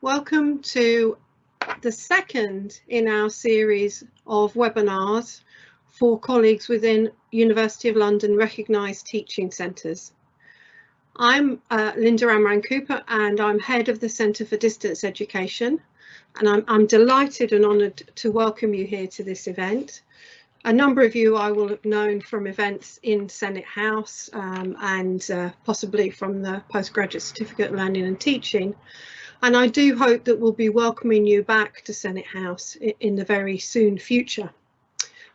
Welcome to the second in our series of webinars for colleagues within University of London recognised teaching centres. I'm Linda Amran-Cooper and I'm head of the Centre for Distance Education, and I'm delighted and honoured to welcome you here to this event. A number of you I will have known from events in Senate House and possibly from the Postgraduate Certificate Learning and Teaching. And I do hope that we'll be welcoming you back to Senate House in the very soon future.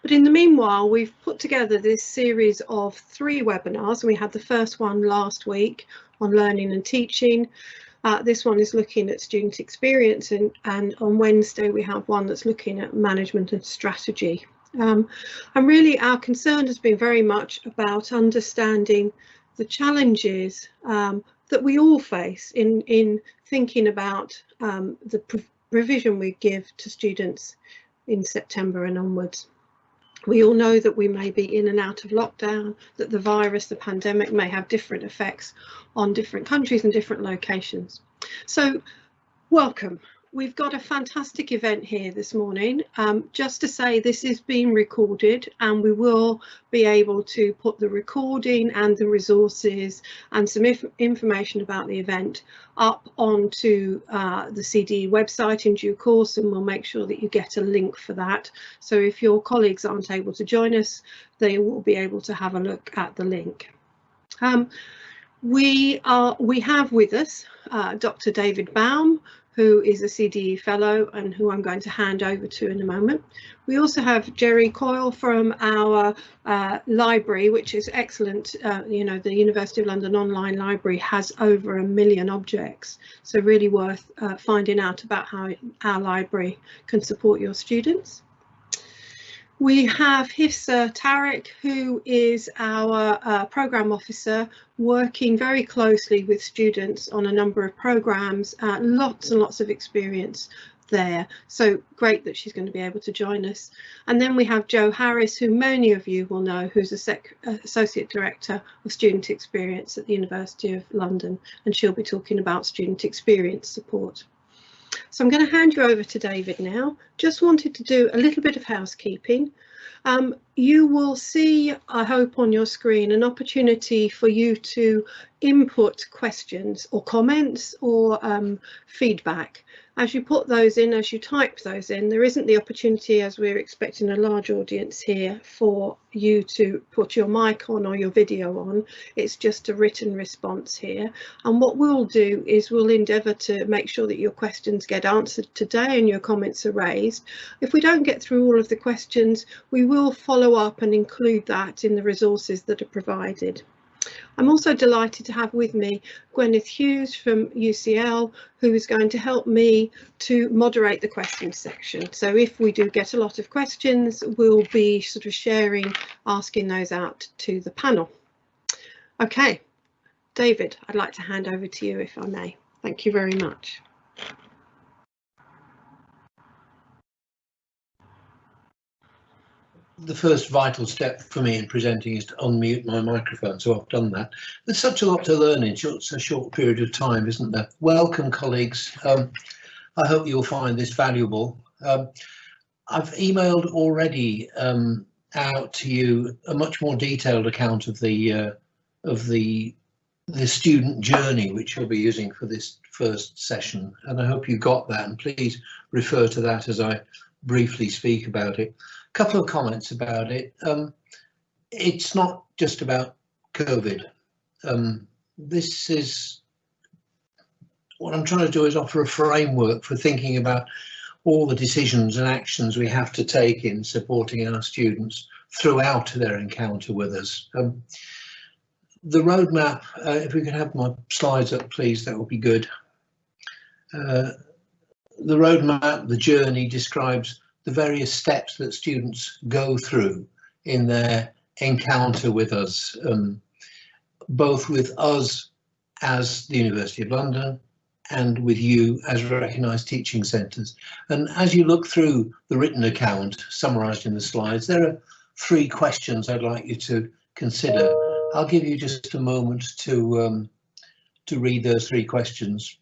But in the meanwhile, we've put together this series of 3 webinars. We had the first one last week on learning and teaching. This one is looking at student experience, and on Wednesday we have one that's looking at management and strategy. And really our concern has been very much about understanding the challenges that we all face in thinking about the provision we give to students in September and onwards. We all know that we may be in and out of lockdown, that the virus, the pandemic, may have different effects on different countries and different locations. So welcome. We've got a fantastic event here this morning. Just to say, this is being recorded and we will be able to put the recording and the resources and some information about the event up onto the CDE website in due course, and we'll make sure that you get a link for that. So if your colleagues aren't able to join us, they will be able to have a look at the link. We have with us Dr. David Baum, who is a CDE fellow and who I'm going to hand over to in a moment. We also have Jerry Coyle from our library, which is excellent. You know, the University of London online library has over 1 million objects, so really worth finding out about how our library can support your students. We have Hifsa Tariq, who is our programme officer, working very closely with students on a number of programmes, lots and lots of experience there. So great that she's going to be able to join us. And then we have Jo Harris, who many of you will know, who's Associate Director of Student Experience at the University of London, and she'll be talking about student experience support. So I'm going to hand you over to David now. Just wanted to do a little bit of housekeeping. You will see, I hope, on your screen an opportunity for you to input questions or comments or feedback. As you put those in, as you type those in, there isn't the opportunity, as we're expecting a large audience here, for you to put your mic on or your video on. It's just a written response here. And what we'll do is we'll endeavour to make sure that your questions get answered today and your comments are raised. If we don't get through all of the questions, we will follow up and include that in the resources that are provided. I'm also delighted to have with me Gwyneth Hughes from UCL, who is going to help me to moderate the questions section. So if we do get a lot of questions, we'll be sort of sharing, asking those out to the panel. Okay, David, I'd like to hand over to you if I may. Thank you very much. The first vital step for me in presenting is to unmute my microphone, so I've done that. There's such a lot to learn in such a short period of time, isn't there? Welcome, colleagues. I hope you'll find this valuable. I've emailed already out to you a much more detailed account of the student journey, which you'll be using for this first session, and I hope you got that, and please refer to that as I briefly speak about it. Couple of comments about it. It's not just about COVID. This is what I'm trying to do, is offer a framework for thinking about all the decisions and actions we have to take in supporting our students throughout their encounter with us. The roadmap, if we could have my slides up, please, that would be good. The roadmap, the journey, describes the various steps that students go through in their encounter with us, both with us as the University of London and with you as recognised teaching centres. And as you look through the written account summarised in the slides, there are 3 questions I'd like you to consider. I'll give you just a moment to read those 3 questions.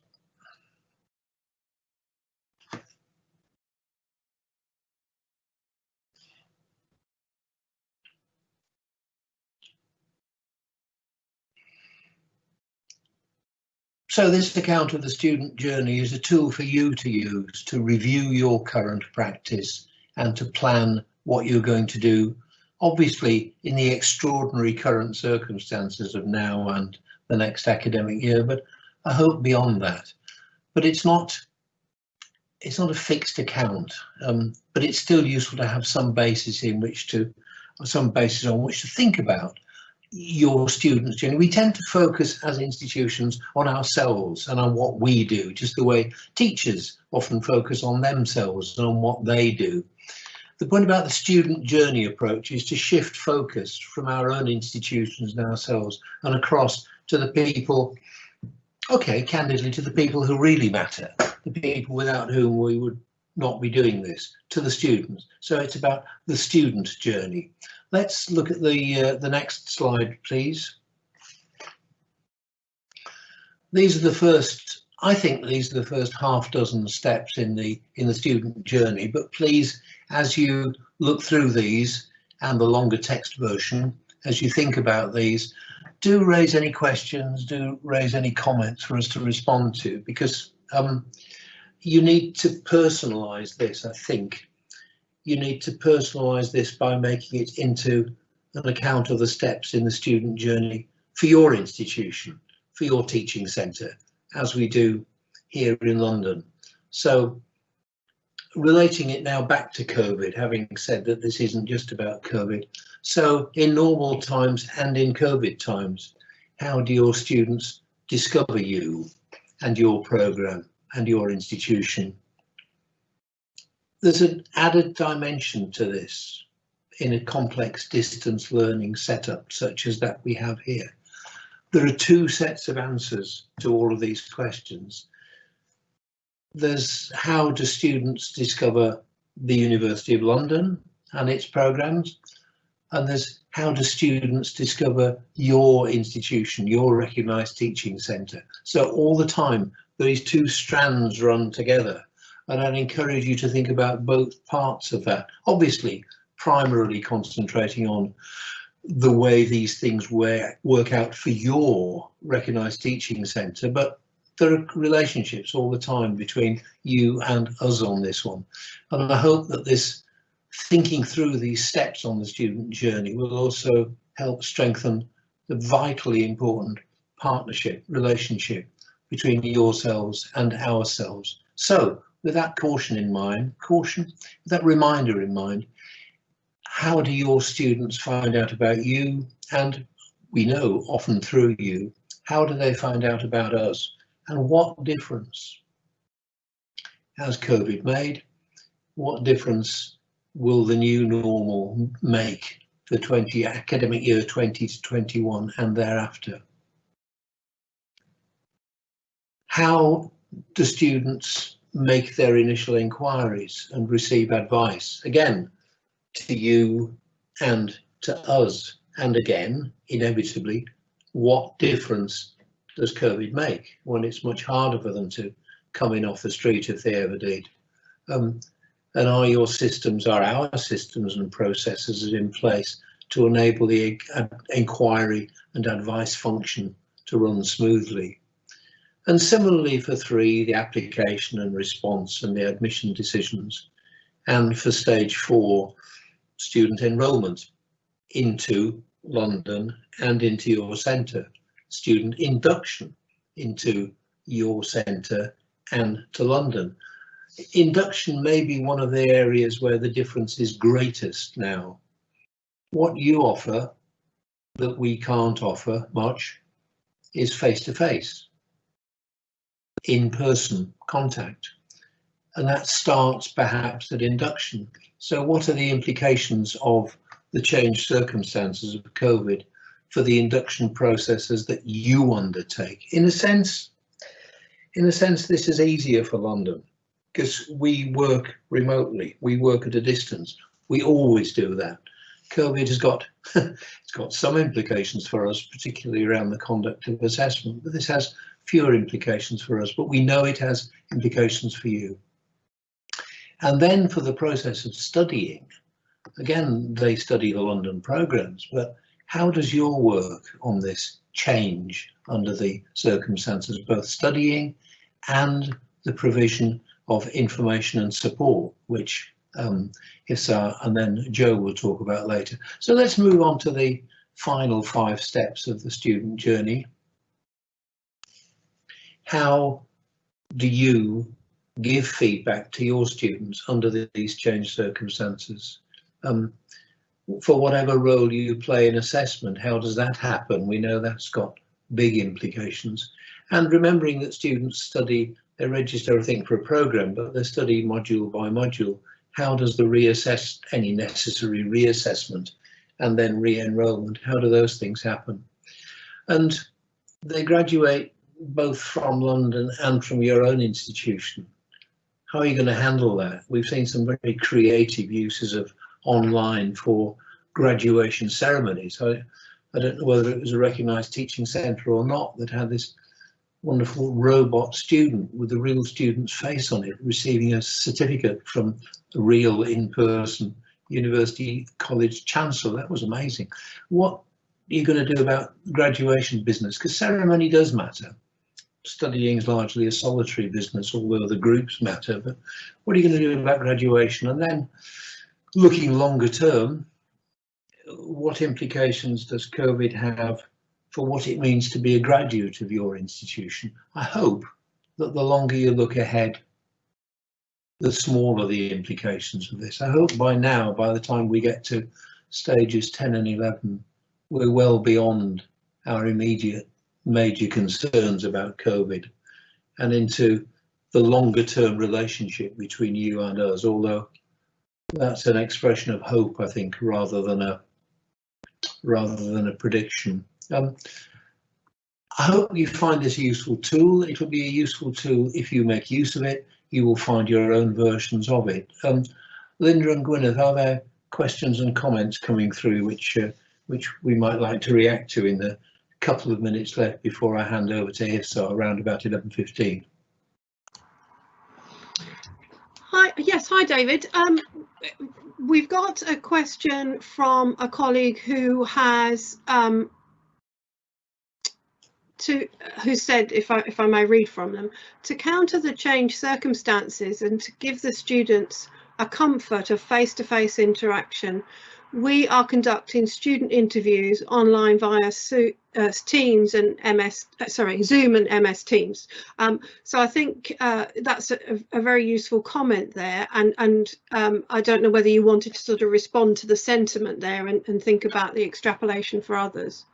So this account of the student journey is a tool for you to use to review your current practice and to plan what you're going to do, obviously in the extraordinary current circumstances of now and the next academic year, but I hope beyond that. But it's not a fixed account, but it's still useful to have some basis on which to think about your students' journey. We tend to focus as institutions on ourselves and on what we do, just the way teachers often focus on themselves and on what they do. The point about the student journey approach is to shift focus from our own institutions and ourselves and across to the people, okay, candidly, to the people who really matter, the people without whom we would not be doing this, to the students. So it's about the student journey. Let's look at the next slide, please. These are the first, I think these are the first half dozen steps in the student journey, but please, as you look through these and the longer text version, as you think about these, do raise any questions, do raise any comments for us to respond to, because you need to personalise this, I think. You need to personalise this by making it into an account of the steps in the student journey for your institution, for your teaching centre, as we do here in London. So relating it now back to COVID, having said that this isn't just about COVID. So in normal times and in COVID times, how do your students discover you and your programme and your institution? There's an added dimension to this in a complex distance learning setup such as that we have here. There are two sets of answers to all of these questions. There's how do students discover the University of London and its programmes, and there's how do students discover your institution, your recognised teaching centre. So all the time these two strands run together, and I'd encourage you to think about both parts of that, obviously primarily concentrating on the way these things work out for your recognised teaching centre, but there are relationships all the time between you and us on this one. And I hope that this thinking through these steps on the student journey will also help strengthen the vitally important partnership, relationship between yourselves and ourselves. So with that caution in mind, with that reminder in mind, how do your students find out about you? And we know often through you, how do they find out about us? And what difference has COVID made? What difference will the new normal make for academic year 20 to 21 and thereafter? How do students make their initial inquiries and receive advice? Again, to you and to us, and again, inevitably, what difference does COVID make when it's much harder for them to come in off the street if they ever did? And are your systems, are our systems and processes in place to enable the inquiry and advice function to run smoothly? And similarly for 3, the application and response and the admission decisions. And for stage 4, student enrolment into London and into your centre, student induction into your centre and to London. Induction may be one of the areas where the difference is greatest now. What you offer that we can't offer much is face-to-face, in-person contact, and that starts perhaps at induction. So what are the implications of the changed circumstances of COVID for the induction processes that you undertake? In a sense, this is easier for London because we work remotely, we work at a distance. We always do that. COVID has got it's got some implications for us, particularly around the conduct of assessment, but this has fewer implications for us, but we know it has implications for you. And then for the process of studying, again, they study the London programmes, but how does your work on this change under the circumstances of both studying and the provision of information and support, which Hissar and then Joe will talk about later. So let's move on to the final 5 steps of the student journey. How do you give feedback to your students under these changed circumstances? For whatever role you play in assessment, how does that happen? We know that's got big implications. And remembering that students study, they register, I think, for a program, but they study module by module. How does the any necessary reassessment and then re-enrollment, how do those things happen? And they graduate both from London and from your own institution. How are you going to handle that? We've seen some very creative uses of online for graduation ceremonies. I don't know whether it was a recognised teaching centre or not that had this wonderful robot student with the real student's face on it, receiving a certificate from a real in-person university college chancellor. That was amazing. What are you going to do about graduation business? Because ceremony does matter. Studying is largely a solitary business, although the groups matter. But what are you going to do about graduation? And then looking longer term, what implications does COVID have for what it means to be a graduate of your institution? I hope that the longer you look ahead, the smaller the implications of this. I hope by now, by the time we get to stages 10 and 11, we're well beyond our immediate major concerns about COVID and into the longer term relationship between you and us, although that's an expression of hope, I think, rather than a prediction. I hope you find this a useful tool. It will be a useful tool if you make use of it. You will find your own versions of it. Linda and Gwyneth, are there questions and comments coming through which we might like to react to in the couple of minutes left before I hand over to Hissar around about 11:15? Hi David. We've got a question from a colleague who has who said, if I may read from them, to counter the changed circumstances and to give the students a comfort of face-to-face interaction, we are conducting student interviews online via Teams and Zoom and MS Teams. So I think that's a very useful comment there, and I don't know whether you wanted to sort of respond to the sentiment there and think about the extrapolation for others.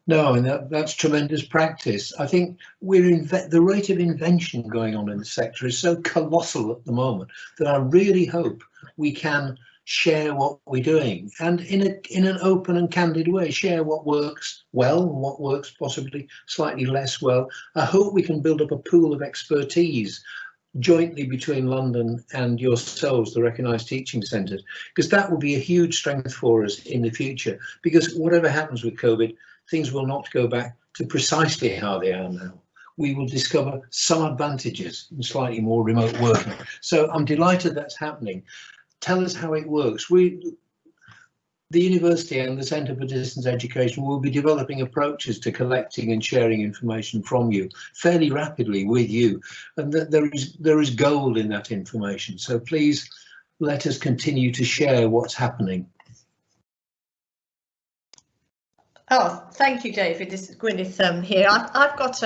No, and that's tremendous practice. I think the rate of invention going on in the sector is so colossal at the moment that I really hope we can share what we're doing and in an open and candid way, share what works well and what works possibly slightly less well. I hope we can build up a pool of expertise jointly between London and yourselves, the recognised teaching centres, because that will be a huge strength for us in the future, because whatever happens with COVID, things will not go back to precisely how they are now. We will discover some advantages in slightly more remote working. So I'm delighted that's happening. Tell us how it works. The university and the Centre for Distance Education will be developing approaches to collecting and sharing information from you fairly rapidly with you, and that there is gold in that information. So please let us continue to share what's happening. Oh, thank you, David. This is Gwyneth here. I've got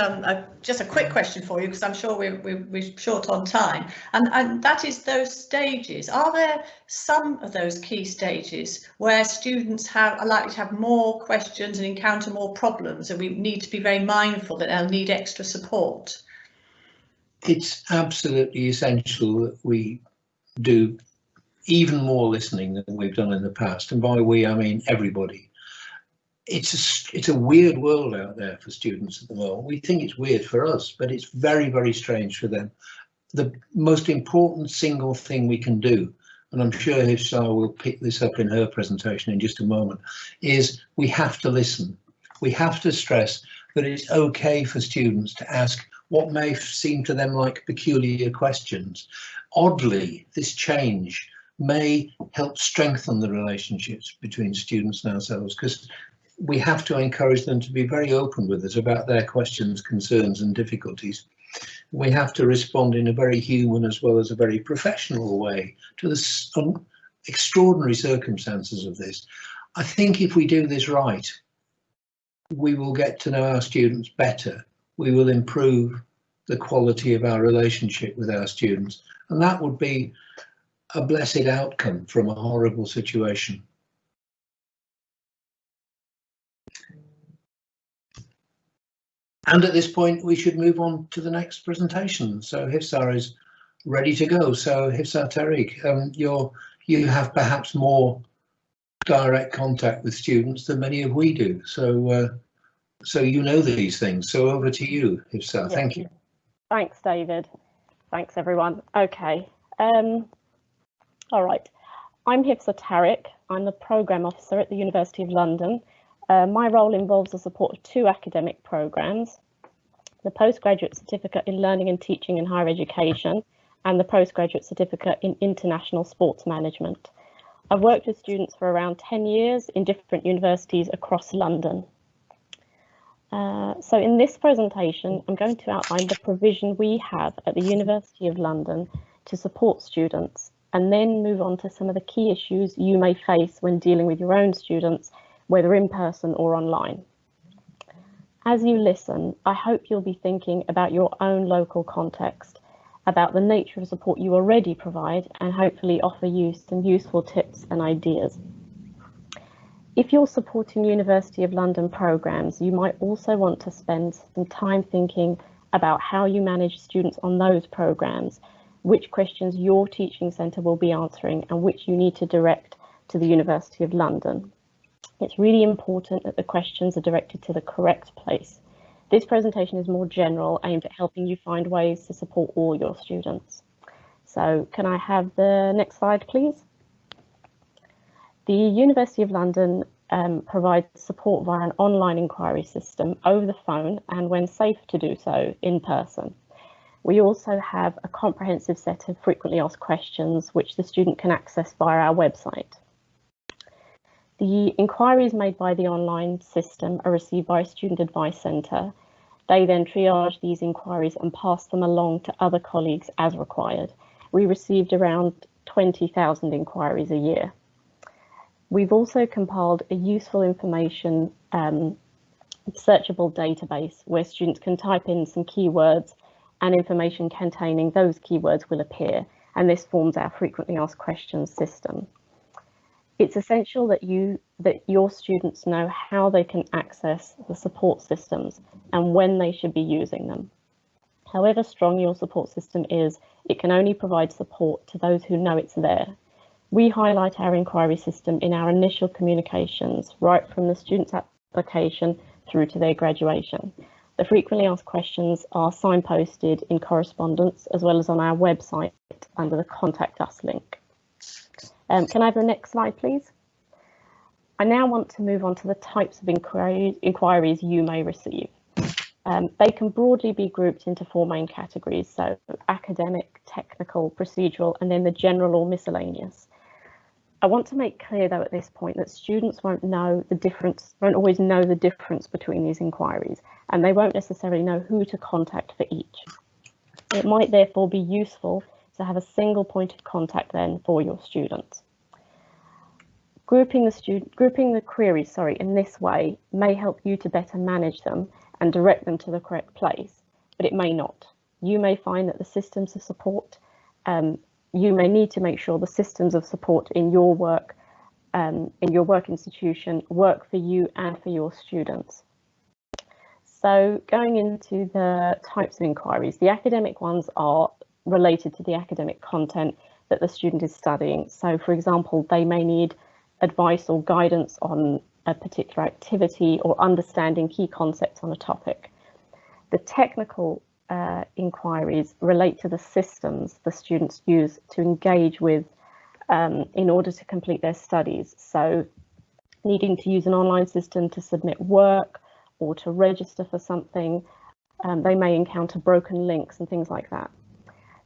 just a quick question for you, because I'm sure we're short on time, and that is those stages. Are there some of those key stages where students are likely to have more questions and encounter more problems, and we need to be very mindful that they'll need extra support? It's absolutely essential that we do even more listening than we've done in the past, and by we I mean everybody. It's a weird world out there for students at the moment. We think it's weird for us, but it's very, very strange for them. The most important single thing we can do, and I'm sure Hissar will pick this up in her presentation in just a moment, is we have to listen. We have to stress that it's okay for students to ask what may seem to them like peculiar questions. Oddly, this change may help strengthen the relationships between students and ourselves, because we have to encourage them to be very open with us about their questions, concerns and difficulties. We have to respond in a very human as well as a very professional way to the extraordinary circumstances of this. I think if we do this right, we will get to know our students better. We will improve the quality of our relationship with our students, and that would be a blessed outcome from a horrible situation. And at this point, we should move on to the next presentation. So Hifsar is ready to go. So Hifsar Tariq, you have perhaps more direct contact with students than many of we do. So you know these things. So over to you, Hifsar. Yeah. Thank you. Thanks, David. Thanks, everyone. Okay. All right. I'm Hifsar Tariq. I'm the Programme Officer at the University of London. My role involves the support of two academic programmes, the Postgraduate Certificate in Learning and Teaching in Higher Education and the Postgraduate Certificate in International Sports Management. I've worked with students for around 10 years in different universities across London. So in this presentation, I'm going to outline the provision we have at the University of London to support students, and then move on to some of the key issues you may face when dealing with your own students, whether in person or online. As you listen, I hope you'll be thinking about your own local context, about the nature of support you already provide, and hopefully offer you some useful tips and ideas. If you're supporting University of London programmes, you might also want to spend some time thinking about how you manage students on those programmes, which questions your teaching centre will be answering and which you need to direct to the University of London. It's really important that the questions are directed to the correct place. This presentation is more general, aimed at helping you find ways to support all your students. So can I have the next slide, please? The University of London provides support via an online inquiry system over the phone and, when safe to do so, in person. We also have a comprehensive set of frequently asked questions which the student can access via our website. The inquiries made by the online system are received by a student advice centre. They then triage these inquiries and pass them along to other colleagues as required. We received around 20,000 inquiries a year. We've also compiled a useful information searchable database where students can type in some keywords and information containing those keywords will appear, and this forms our frequently asked questions system. It's essential that your students know how they can access the support systems and when they should be using them. However strong your support system is, it can only provide support to those who know it's there. We highlight our inquiry system in our initial communications, right from the student's application through to their graduation. The frequently asked questions are signposted in correspondence as well as on our website under the Contact Us link. Can I have the next slide, please? I now want to move on to the types of inquiries you may receive. They can broadly be grouped into four main categories, so academic, technical, procedural, and then the general or miscellaneous. I want to make clear, though, at this point that students won't always know the difference between these inquiries, and they won't necessarily know who to contact for each. It might therefore be useful to have a single point of contact then for your students. Grouping the queries in this way may help you to better manage them and direct them to the correct place, but it may not. You may find that the systems of support, you may need to make sure the systems of support in your work institution work for you and for your students. So going into the types of inquiries, the academic ones are related to the academic content that the student is studying. So for example, they may need advice or guidance on a particular activity or understanding key concepts on a topic. The technical inquiries relate to the systems the students use to engage with in order to complete their studies. So needing to use an online system to submit work or to register for something, they may encounter broken links and things like that.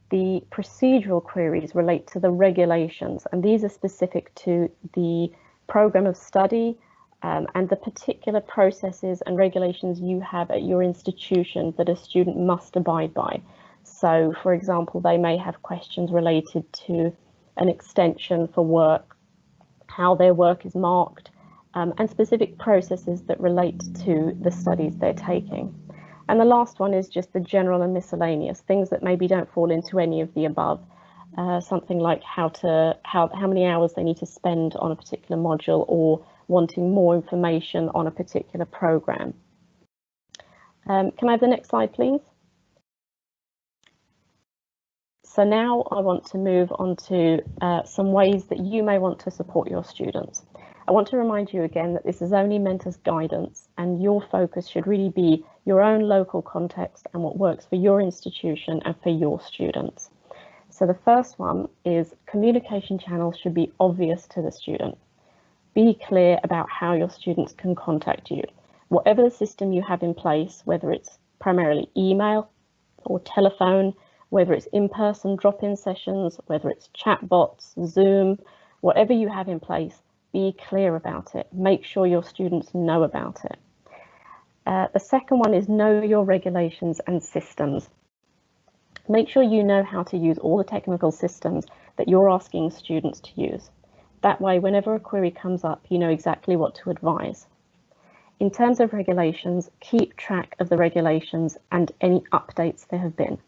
The procedural queries relate to the regulations, and these are specific to the programme of study and the particular processes and regulations you have at your institution that a student must abide by. So, for example, they may have questions related to an extension for work, how their work is marked, and specific processes that relate to the studies they're taking. And the last one is just the general and miscellaneous, things that maybe don't fall into any of the above. Something like how many hours they need to spend on a particular module, or wanting more information on a particular program. Can I have the next slide, please? So now I want to move on to some ways that you may want to support your students. I want to remind you again that this is only meant as guidance, and your focus should really be your own local context and what works for your institution and for your students. So the first one is communication channels should be obvious to the student. Be clear about how your students can contact you. Whatever the system you have in place, whether it's primarily email or telephone, whether it's in-person drop-in sessions, whether it's chatbots, Zoom, whatever you have in place, be clear about it. Make sure your students know about it. The second one is know your regulations and systems. Make sure you know how to use all the technical systems that you're asking students to use. That way, whenever a query comes up, you know exactly what to advise. In terms of regulations, keep track of the regulations and any updates there have been.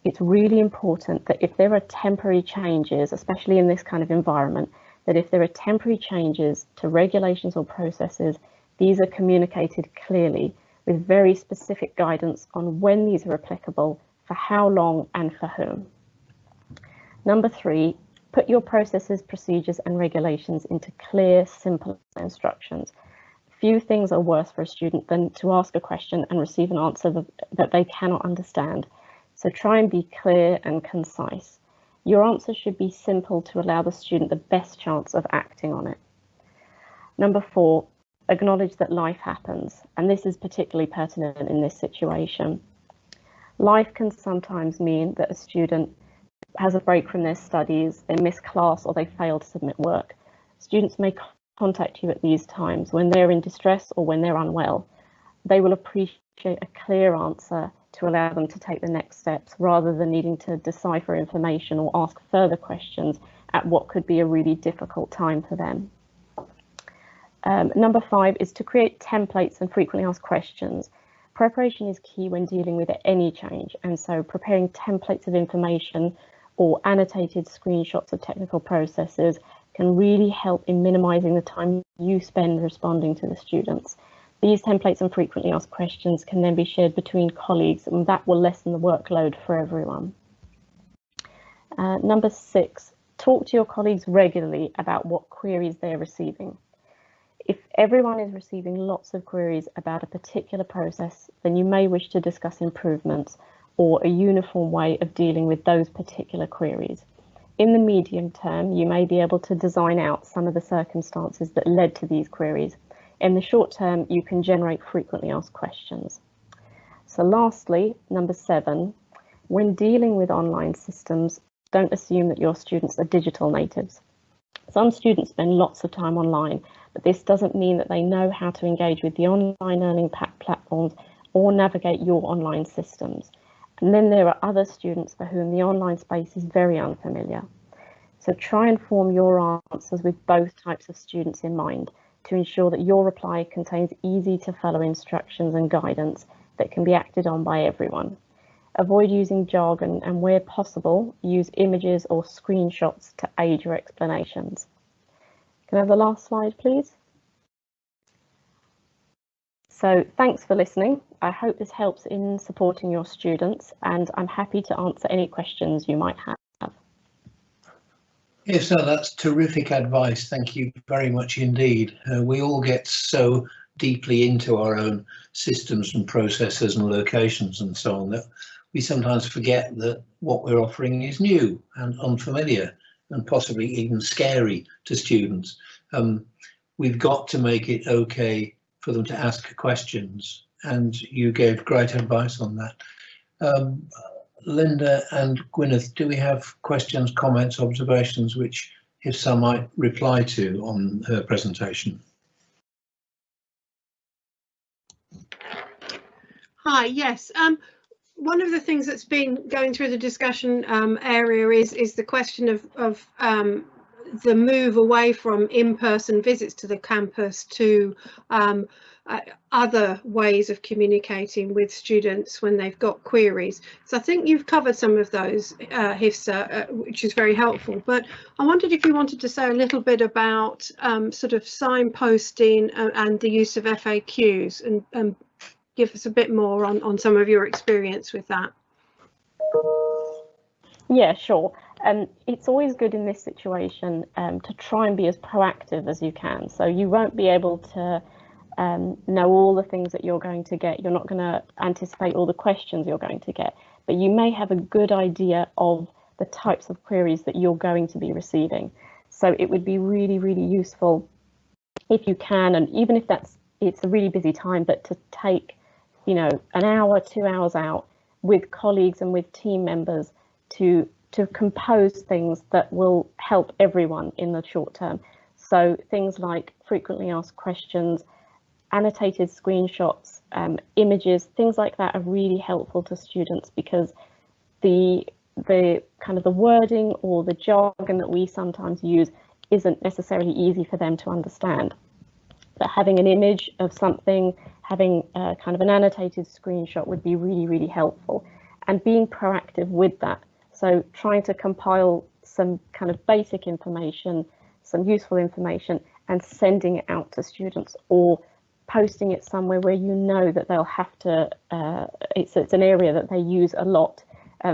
It's really important that if there are temporary changes, especially in this kind of environment, that if there are temporary changes to regulations or processes, these are communicated clearly with very specific guidance on when these are applicable, for how long and for whom. Number 3, put your processes, procedures and regulations into clear, simple instructions. Few things are worse for a student than to ask a question and receive an answer that they cannot understand. So try and be clear and concise. Your answer should be simple to allow the student the best chance of acting on it. Number 4, acknowledge that life happens, and this is particularly pertinent in this situation. Life can sometimes mean that a student has a break from their studies, they miss class, or they fail to submit work. Students may contact you at these times when they're in distress or when they're unwell. They will appreciate a clear answer to allow them to take the next steps, rather than needing to decipher information or ask further questions at what could be a really difficult time for them. Number 5 is to create templates and frequently asked questions. Preparation is key when dealing with any change, and so preparing templates of information or annotated screenshots of technical processes can really help in minimizing the time you spend responding to the students. These templates and frequently asked questions can then be shared between colleagues, and that will lessen the workload for everyone. Number 6, talk to your colleagues regularly about what queries they're receiving. If everyone is receiving lots of queries about a particular process, then you may wish to discuss improvements or a uniform way of dealing with those particular queries. In the medium term, you may be able to design out some of the circumstances that led to these queries. In the short term, you can generate frequently asked questions. So lastly, number 7, when dealing with online systems, don't assume that your students are digital natives. Some students spend lots of time online, but this doesn't mean that they know how to engage with the online learning platforms or navigate your online systems. And then there are other students for whom the online space is very unfamiliar. So try and form your answers with both types of students in mind, to ensure that your reply contains easy to follow instructions and guidance that can be acted on by everyone. Avoid using jargon, and where possible, use images or screenshots to aid your explanations. Can I have the last slide, please? So thanks for listening. I hope this helps in supporting your students, and I'm happy to answer any questions you might have. Yes, sir, that's terrific advice. Thank you very much indeed. We all get so deeply into our own systems and processes and locations and so on that we sometimes forget that what we're offering is new and unfamiliar and possibly even scary to students. We've got to make it okay for them to ask questions, and you gave great advice on that. Linda and Gwyneth, do we have questions, comments, observations which HIFSA might reply to on her presentation? Hi, yes. One of the things that's been going through the discussion area is the question of the move away from in-person visits to the campus to other ways of communicating with students when they've got queries. So I think you've covered some of those, Hifsa, which is very helpful. But I wondered if you wanted to say a little bit about sort of signposting and the use of FAQs and give us a bit more on some of your experience with that. Yeah, sure. It's always good in this situation to try and be as proactive as you can. So you won't be able to know all the things that you're going to get. You're not going to anticipate all the questions you're going to get, but you may have a good idea of the types of queries that you're going to be receiving. So it would be really, really useful if you can, and even if it's a really busy time, but to take, you know, an hour, 2 hours out with colleagues and with team members to compose things that will help everyone in the short term. So things like frequently asked questions, annotated screenshots, images, things like that are really helpful to students, because the kind of the wording or the jargon that we sometimes use isn't necessarily easy for them to understand. But having an image of something, having kind of an annotated screenshot would be really, really helpful, and being proactive with that. So trying to compile some kind of basic information, some useful information, and sending it out to students, or posting it somewhere where you know that they'll have to, it's an area that they use a lot,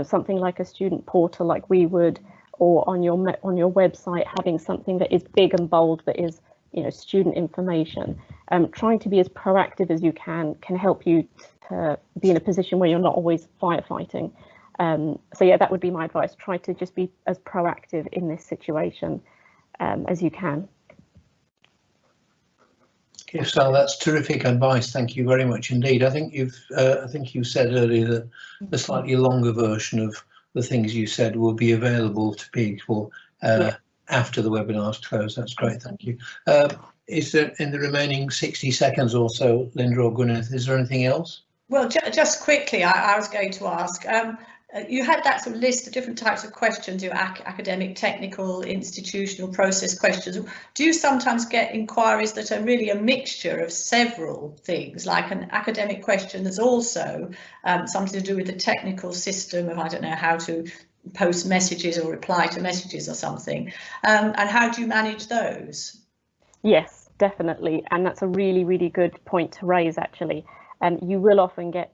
something like a student portal like we would, or on your website, having something that is big and bold, that is, you know, student information. Trying to be as proactive as you can help you to be in a position where you're not always firefighting. So yeah, that would be my advice. Try to just be as proactive in this situation as you can. Yes, so that's terrific advice. Thank you very much indeed. I think you said earlier that the slightly longer version of the things you said will be available to people after the webinar's closed. That's great. Thank you. Is there, in the remaining 60 seconds or so, Linda or Gwyneth, is there anything else? Well, just quickly, I was going to ask, you had that sort of list of different types of questions, your academic, technical, institutional, process questions. Do you sometimes get inquiries that are really a mixture of several things, like an academic question that's also something to do with the technical system of, I don't know, how to post messages or reply to messages or something, and how do you manage those? Yes, definitely, and that's a really, really good point to raise, actually. You will often get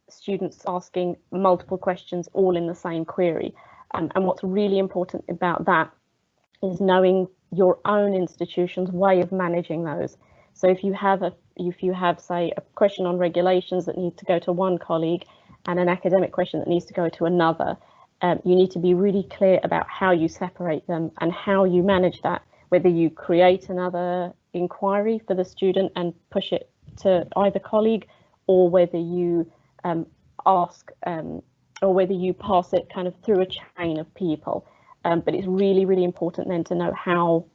students asking multiple questions all in the same query, and what's really important about that is knowing your own institution's way of managing those. So if you have say a question on regulations that needs to go to one colleague and an academic question that needs to go to another, you need to be really clear about how you separate them and how you manage that, whether you create another inquiry for the student and push it to either colleague, or whether you ask, or whether you pass it kind of through a chain of people. But it's really, really important then to know how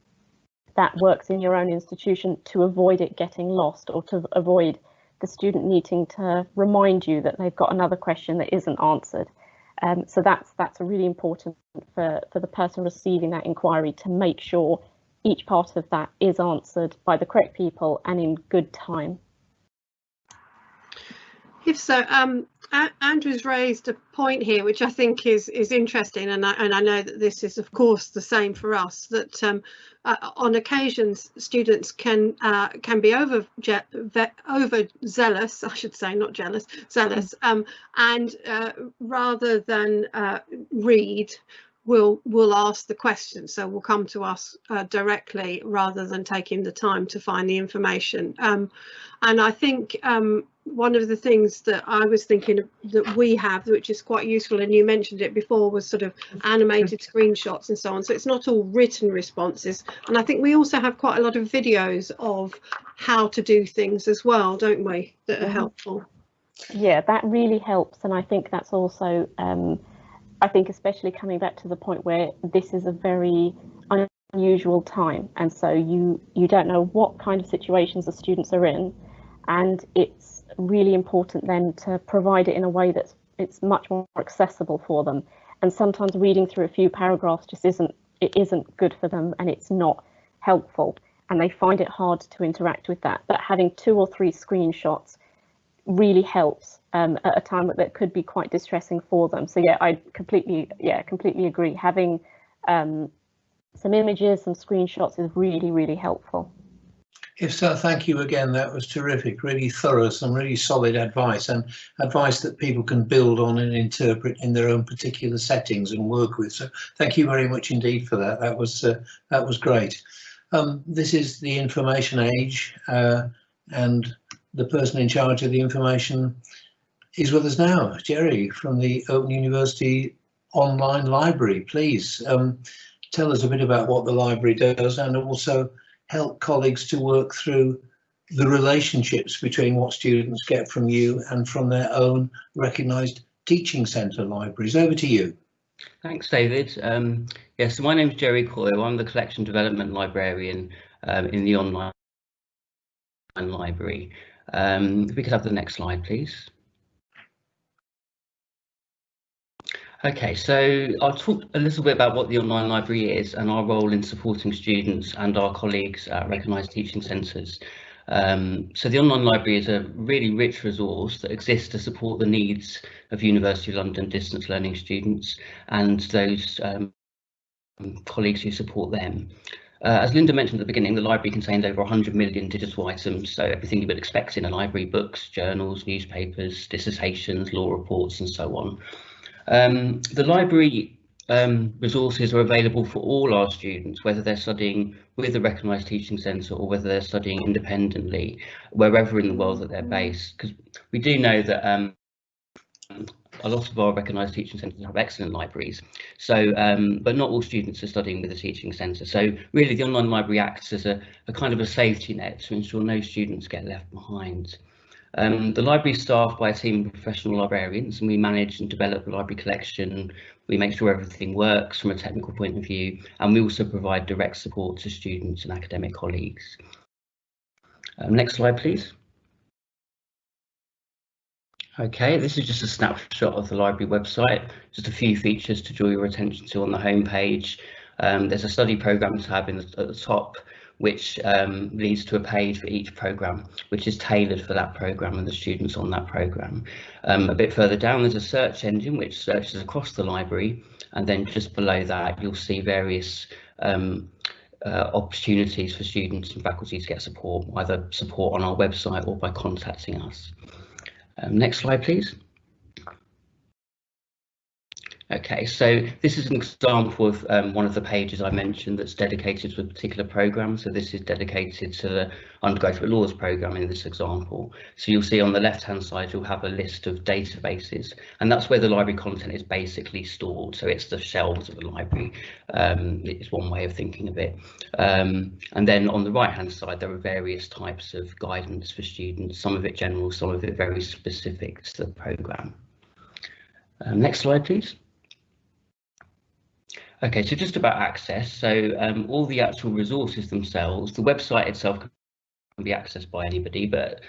that works in your own institution to avoid it getting lost, or to avoid the student needing to remind you that they've got another question that isn't answered. So that's really important for the person receiving that inquiry, to make sure each part of that is answered by the correct people and in good time. If so, Andrew's raised a point here which I think is interesting, and I know that this is of course the same for us, that on occasions students can be overzealous, I should say, not jealous, zealous, and rather than read, will ask the question, so will come to us directly rather than taking the time to find the information. And I think one of the things that I was thinking of that we have, which is quite useful, and you mentioned it before, was sort of animated screenshots and so on. So it's not all written responses. And I think we also have quite a lot of videos of how to do things as well, don't we, that are helpful. Yeah, that really helps. And I think that's also, I think especially coming back to the point where this is a very unusual time. And so you don't know what kind of situations the students are in. and it's really important then to provide it in a way that's it's much more accessible for them. And sometimes reading through a few paragraphs just isn't good for them, and it's not helpful, and they find it hard to interact with that. But having 2 or 3 screenshots really helps at a time that could be quite distressing for them. So yeah, I completely agree. Having some images, some screenshots is really helpful. If so, thank you again. That was terrific, really thorough, some really solid advice, and advice that people can build on and interpret in their own particular settings and work with. So thank you very much indeed for that. That was great. This is the information age, and the person in charge of the information is with us now. Jerry from the Open University Online Library. Please tell us a bit about what the library does, and also help colleagues to work through the relationships between what students get from you and from their own recognised teaching centre libraries. Over to you. Thanks, David. So my name is Jerry Coyle. I'm the Collection Development Librarian in the Online Library. If we could have the next slide, please. Okay, so I'll talk a little bit about what the Online Library is and our role in supporting students and our colleagues at recognised teaching centres. So the Online Library is a really rich resource that exists to support the needs of University of London distance learning students and those colleagues who support them. As Linda mentioned at the beginning, the library contains over 100 million digital items, so everything you would expect in a library: books, journals, newspapers, dissertations, law reports and so on. The library resources are available for all our students, whether they're studying with a recognised teaching centre or whether they're studying independently, wherever in the world that they're based, because we do know that a lot of our recognised teaching centres have excellent libraries, so but not all students are studying with a teaching centre. So really the Online Library acts as a kind of a safety net to ensure no students get left behind. The library is staffed by a team of professional librarians, and we manage and develop the library collection. We make sure everything works from a technical point of view, and we also provide direct support to students and academic colleagues. Next slide, please. Okay, this is just a snapshot of the library website, just a few features to draw your attention to on the home page. There's a study programme tab at the top, which leads to a page for each programme, which is tailored for that programme and the students on that programme. A bit further down, there's a search engine which searches across the library, and then just below that you'll see various opportunities for students and faculty to get support, either support on our website or by contacting us. Next slide, please. Okay, so this is an example of one of the pages I mentioned that's dedicated to a particular programme. So this is dedicated to the undergraduate laws programme in this example. So you'll see on the left hand side you'll have a list of databases, and that's where the library content is basically stored. So it's the shelves of the library. It's one way of thinking of it. And then on the right hand side there are various types of guidance for students, some of it general, some of it very specific to the programme. Next slide, please. Okay, so just about access. So all the actual resources themselves, the website itself can be accessed by anybody, but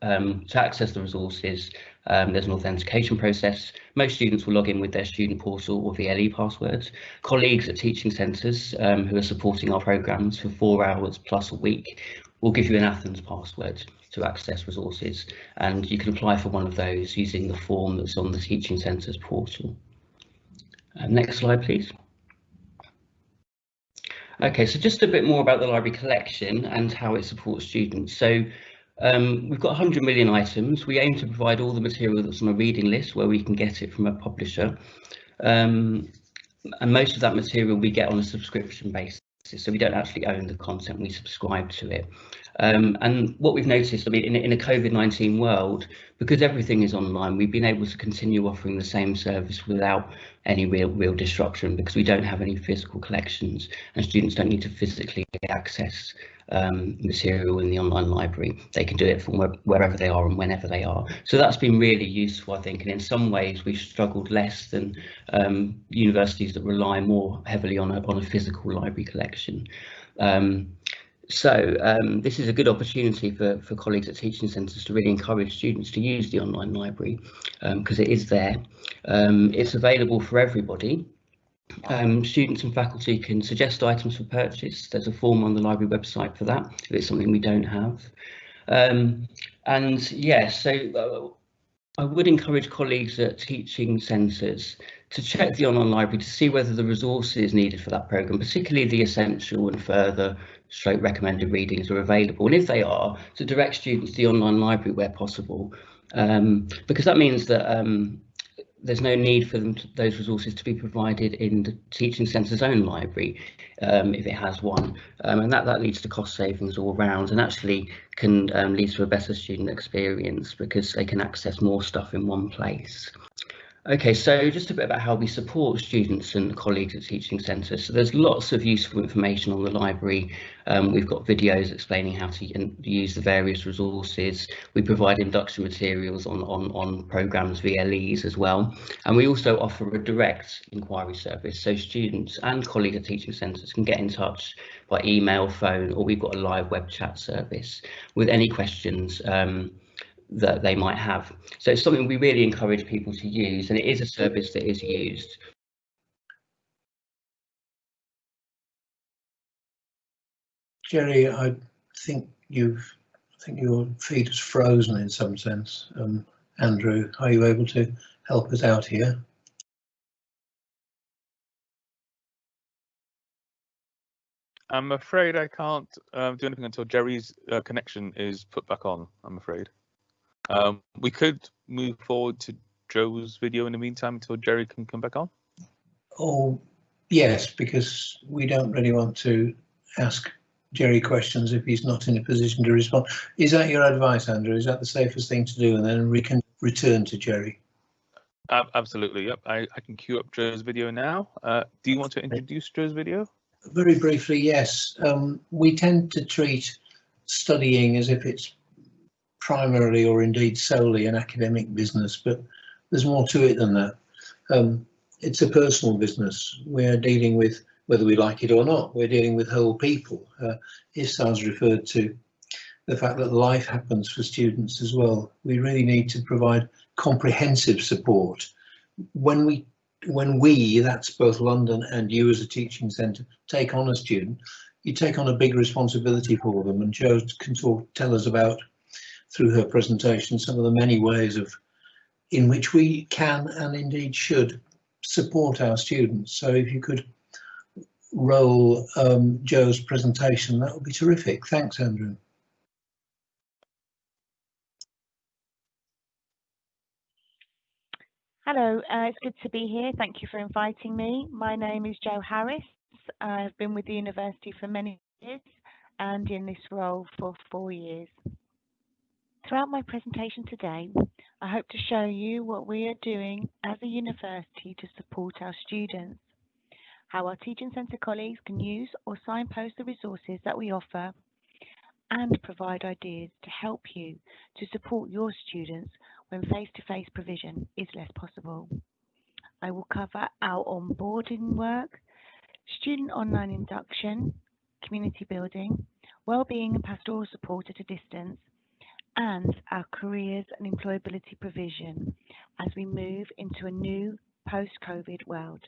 to access the resources, there's an authentication process. Most students will log in with their student portal or VLE passwords. Colleagues at teaching centres who are supporting our programmes for 4 hours plus a week will give you an Athens password to access resources, and you can apply for one of those using the form that's on the teaching centre's portal. Next slide, please. Okay, so just a bit more about the library collection and how it supports students. So we've got 100 million items. We aim to provide all the material that's on a reading list where we can get it from a publisher. And most of that material we get on a subscription basis. So we don't actually own the content, we subscribe to it. And what we've noticed, I mean, in a COVID-19 world, because everything is online, we've been able to continue offering the same service without any real disruption, because we don't have any physical collections and students don't need to physically access material in the online library. They can do it from wherever they are and whenever they are. So that's been really useful, I think, and in some ways we've struggled less than universities that rely more heavily on a physical library collection. So this is a good opportunity for colleagues at teaching centres to really encourage students to use the online library because it is there. It's available for everybody. Students and faculty can suggest items for purchase. There's a form on the library website for that if it's something we don't have. And yeah, so I would encourage colleagues at teaching centres to check the online library to see whether the resources needed for that programme, particularly the essential and further stroke recommended readings, are available. And if they are, to direct students to the online library where possible, because that means that there's no need for those resources to be provided in the teaching centre's own library if it has one, and that leads to cost savings all round, and actually can lead to a better student experience because they can access more stuff in one place. Okay, so just a bit about how we support students and colleagues at teaching centres. So there's lots of useful information on the library. We've got videos explaining how to use the various resources. We provide induction materials on programmes, VLEs as well. And we also offer a direct inquiry service. So students and colleagues at teaching centres can get in touch by email, phone, or we've got a live web chat service with any questions that they might have. So it's something we really encourage people to use, and it is a service that is used. Jerry, I think your feed is frozen in some sense. Andrew, are you able to help us out here? I'm afraid I can't do anything until Jerry's connection is put back on, I'm afraid. We could move forward to Joe's video in the meantime until Jerry can come back on. Oh, yes, because we don't really want to ask Jerry questions if he's not in a position to respond. Is that your advice, Andrew? Is that the safest thing to do? And then we can return to Jerry. Absolutely, yep. I can queue up Joe's video now. Do you want to introduce Joe's video? Very briefly, yes. We tend to treat studying as if it's primarily or indeed solely an academic business, but there's more to it than that. It's a personal business. We're dealing with, whether we like it or not, we're dealing with whole people. Isar's referred to the fact that life happens for students as well. We really need to provide comprehensive support. When we, that's both London and you as a teaching centre, take on a student, you take on a big responsibility for them, and Jo can tell us about, through her presentation, some of the many ways in which we can and indeed should support our students. So if you could roll Jo's presentation, that would be terrific. Thanks, Andrew. Hello, it's good to be here. Thank you for inviting me. My name is Jo Harris. I've been with the university for many years and in this role for 4 years. Throughout my presentation today, I hope to show you what we are doing as a university to support our students, how our teaching centre colleagues can use or signpost the resources that we offer, and provide ideas to help you to support your students when face-to-face provision is less possible. I will cover our onboarding work, student online induction, community building, wellbeing and pastoral support at a distance, and our careers and employability provision as we move into a new post-COVID world.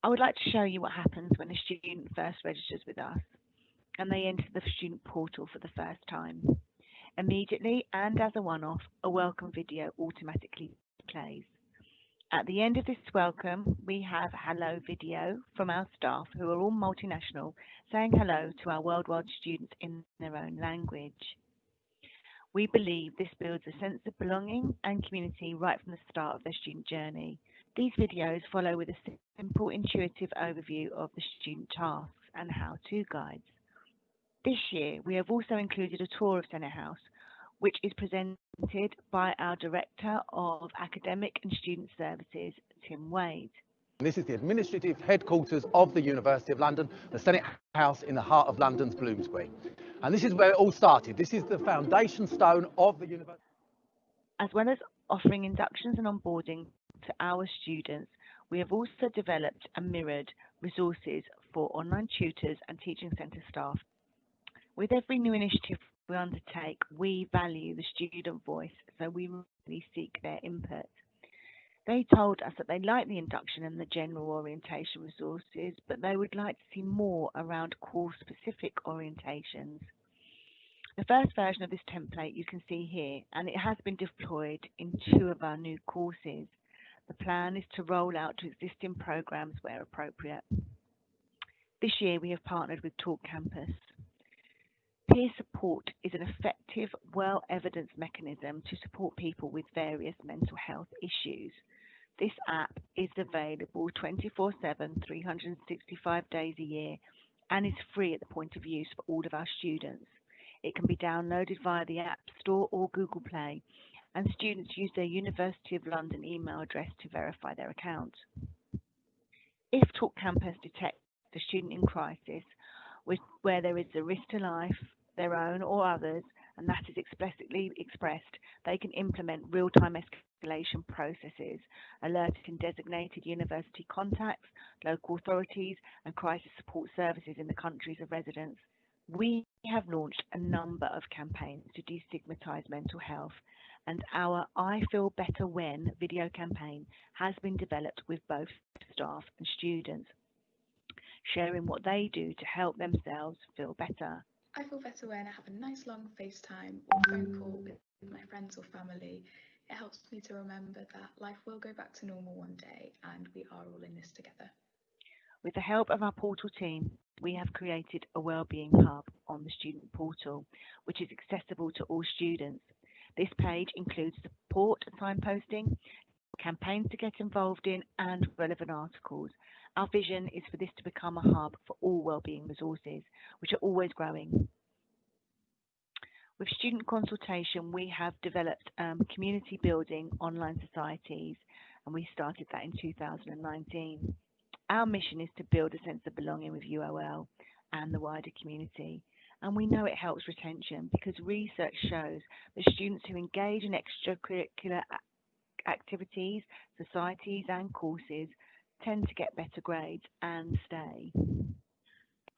I would like to show you what happens when a student first registers with us and they enter the student portal for the first time. Immediately and as a one-off, a welcome video automatically plays. At the end of this welcome, we have a hello video from our staff who are all multinational, saying hello to our worldwide students in their own language. We believe this builds a sense of belonging and community right from the start of their student journey. These videos follow with a simple, intuitive overview of the student tasks and how-to guides. This year, we have also included a tour of Senate House, which is presented by our Director of Academic and Student Services, Tim Wade. This is the administrative headquarters of the University of London, the Senate House in the heart of London's Bloomsbury. And this is where it all started. This is the foundation stone of the university. As well as offering inductions and onboarding to our students, we have also developed and mirrored resources for online tutors and teaching centre staff With every new initiative we undertake, we value the student voice, so we really seek their input. They told us that they like the induction and the general orientation resources, but they would like to see more around course-specific orientations. The first version of this template you can see here, and it has been deployed in 2 of our new courses. The plan is to roll out to existing programs where appropriate. This year we have partnered with Talk Campus. Peer support is an effective, well-evidenced mechanism to support people with various mental health issues. This app is available 24/7, 365 days a year, and is free at the point of use for all of our students. It can be downloaded via the App Store or Google Play, and students use their University of London email address to verify their account. If Talk Campus detects a student in crisis where there is a risk to life, their own or others, and that is explicitly expressed, they can implement real-time escalation processes, alerting designated university contacts, local authorities, and crisis support services in the countries of residence. We have launched a number of campaigns to destigmatise mental health, and our I Feel Better When video campaign has been developed with both staff and students, sharing what they do to help themselves feel better. I feel better when I have a nice long FaceTime or phone call with my friends or family. It helps me to remember that life will go back to normal one day and we are all in this together. With the help of our portal team, we have created a wellbeing hub on the student portal, which is accessible to all students. This page includes support and signposting, campaigns to get involved in, and relevant articles. Our vision is for this to become a hub for all wellbeing resources, which are always growing. With student consultation, we have developed community building online societies, and we started that in 2019. Our mission is to build a sense of belonging with UOL and the wider community. And we know it helps retention because research shows that students who engage in extracurricular activities, societies and courses tend to get better grades and stay.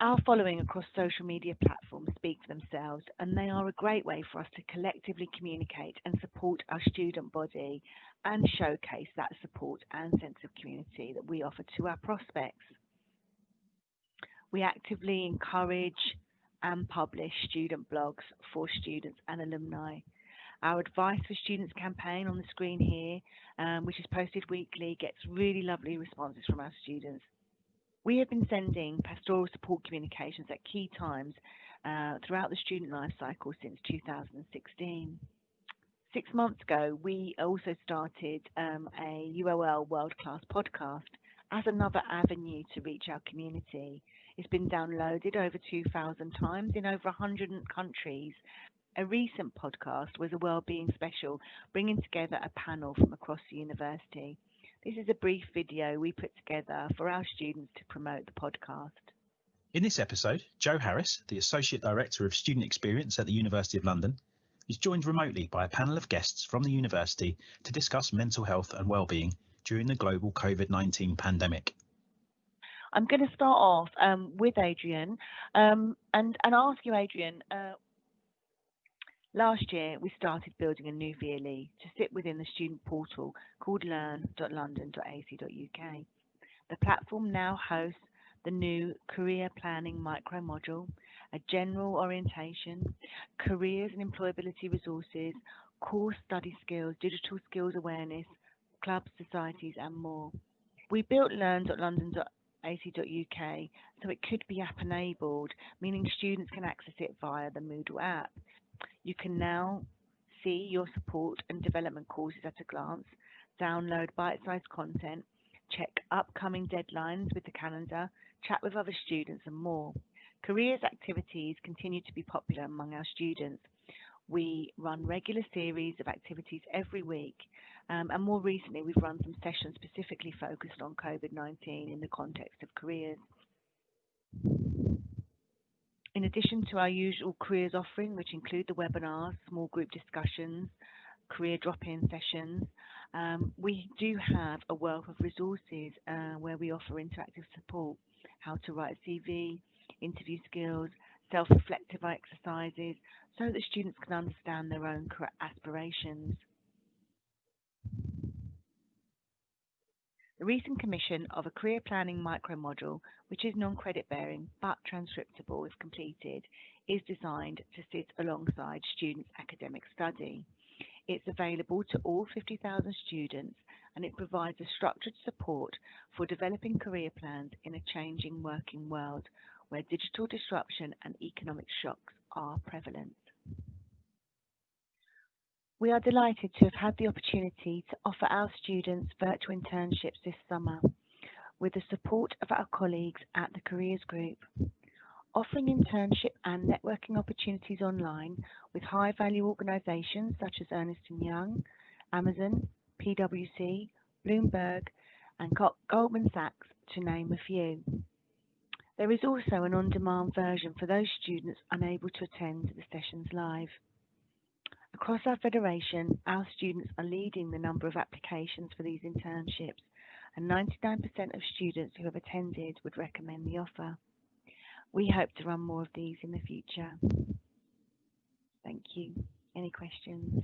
Our following across social media platforms speak for themselves, and they are a great way for us to collectively communicate and support our student body and showcase that support and sense of community that we offer to our prospects. We actively encourage and publish student blogs for students and alumni. Our Advice for Students campaign on the screen here, which is posted weekly, gets really lovely responses from our students. We have been sending pastoral support communications at key times throughout the student life cycle since 2016. 6 months ago, we also started a UOL World Class podcast as another avenue to reach our community. It's been downloaded over 2,000 times in over 100 countries. A recent podcast was a wellbeing special, bringing together a panel from across the university. This is a brief video we put together for our students to promote the podcast. In this episode, Jo Harris, the Associate Director of Student Experience at the University of London, is joined remotely by a panel of guests from the university to discuss mental health and wellbeing during the global COVID-19 pandemic. I'm going to start off with Adrian and ask you, Adrian, last year we started building a new VLE to sit within the student portal called learn.london.ac.uk. The platform now hosts the new career planning micro module, a general orientation, careers and employability resources, core study skills, digital skills awareness, clubs, societies and more. We built learn.london.ac.uk so it could be app enabled, meaning students can access it via the Moodle app. You can now see your support and development courses at a glance, download bite-sized content, check upcoming deadlines with the calendar, chat with other students and more. Careers activities continue to be popular among our students. We run regular series of activities every week, and more recently we've run some sessions specifically focused on COVID-19 in the context of careers. In addition to our usual careers offering, which include the webinars, small group discussions, career drop-in sessions, we do have a wealth of resources where we offer interactive support, how to write a CV, interview skills, self-reflective exercises so that students can understand their own aspirations. The recent commission of a career planning micro-module, which is non-credit bearing but transcriptable if completed, is designed to sit alongside students' academic study. It's available to all 50,000 students, and it provides a structured support for developing career plans in a changing working world where digital disruption and economic shocks are prevalent. We are delighted to have had the opportunity to offer our students virtual internships this summer with the support of our colleagues at the Careers Group. Offering internship and networking opportunities online with high-value organisations such as Ernst & Young, Amazon, PwC, Bloomberg and Goldman Sachs, to name a few. There is also an on-demand version for those students unable to attend the sessions live. Across our federation, our students are leading the number of applications for these internships, and 99% of students who have attended would recommend the offer. We hope to run more of these in the future. Thank you. Any questions?